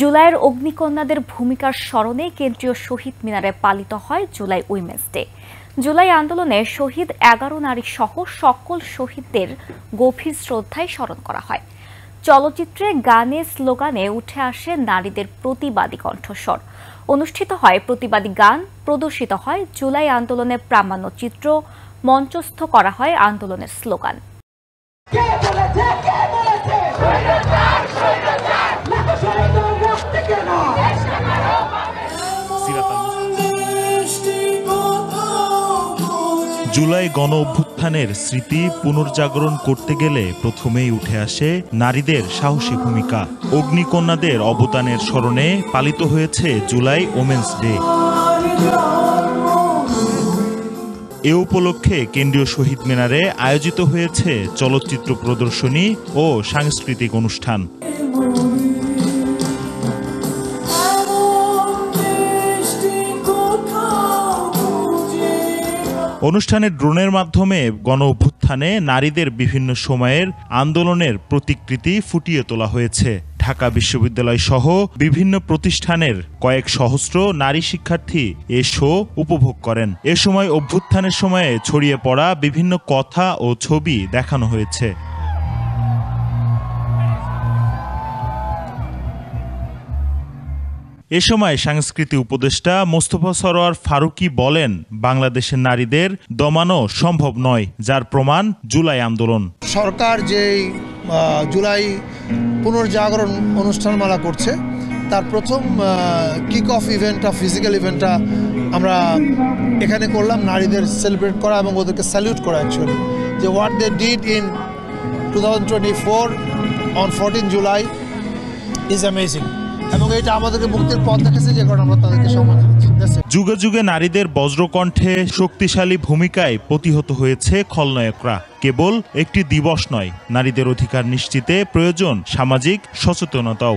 জুলাইয়ের অগ্নিকন্যাদের ভূমিকার স্মরণে কেন্দ্রীয় শহীদ মিনারে পালিত হয় জুলাই উইমেন্স ডে। জুলাই আন্দোলনে শহীদ 11 নারী সহ সকল শহীদদের গভীর শ্রদ্ধায় স্মরণ করা হয়। চলচ্চিত্রে গানে স্লোগানে উঠে আসে নারীদের প্রতিবাদী কণ্ঠস্বর। অনুষ্ঠিত হয় প্রতিবাদী গান, প্রদর্শিত হয় জুলাই আন্দোলনের প্রামাণ্য চিত্র, মঞ্চস্থ করা হয় আন্দোলনের স্লোগান। জুলাই গণ অভ্যুত্থানের স্মৃতি পুনর্জাগরণ করতে গেলে প্রথমেই উঠে আসে নারীদের সাহসী ভূমিকা। অগ্নিকন্যাদের অবদানের স্মরণে পালিত হয়েছে জুলাই ওমেন্স ডে। এ উপলক্ষে কেন্দ্রীয় শহীদ মিনারে আয়োজিত হয়েছে চলচ্চিত্র প্রদর্শনী ও সাংস্কৃতিক অনুষ্ঠান। অনুষ্ঠানে ড্রোনের মাধ্যমে গণ অভ্যুত্থানে নারীদের বিভিন্ন সময়ের আন্দোলনের প্রতিকৃতি ফুটিয়ে তোলা হয়েছে। ঢাকা বিশ্ববিদ্যালয় সহ বিভিন্ন প্রতিষ্ঠানের কয়েক সহস্র নারী শিক্ষার্থী এ শো উপভোগ করেন। এ সময় অভ্যুত্থানের সময়ে ছড়িয়ে পড়া বিভিন্ন কথা ও ছবি দেখানো হয়েছে। এ সময় সাংস্কৃতিক উপদেষ্টা মোস্তফা সরোয়ার ফারুকী বলেন, বাংলাদেশের নারীদের দমানো সম্ভব নয়, যার প্রমাণ জুলাই আন্দোলন। সরকার যে জুলাই পুনর্জাগরণ অনুষ্ঠানমালা করছে, তার প্রথম কিক অফ ইভেন্টটা, ফিজিক্যাল ইভেন্টটা আমরা এখানে করলাম, নারীদের সেলিব্রেট করা এবং ওদেরকে স্যালিউট করা। অ্যাকচুয়ালি যে what they did in 2024 on 14 July is amazing, এবং এটা আমাদেরকে মুক্তির পথ দেখেছে, যে কারণে আমরা তাদেরকে সম্মান জানাচ্ছি। যুগে যুগে নারীদের বজ্রকণ্ঠে শক্তিশালী ভূমিকায় প্রতিহত হয়েছে খলনায়করা। কেবল একটি দিবস নয়, নারীদের অধিকার নিশ্চিতে প্রয়োজন সামাজিক সচেতনতাও।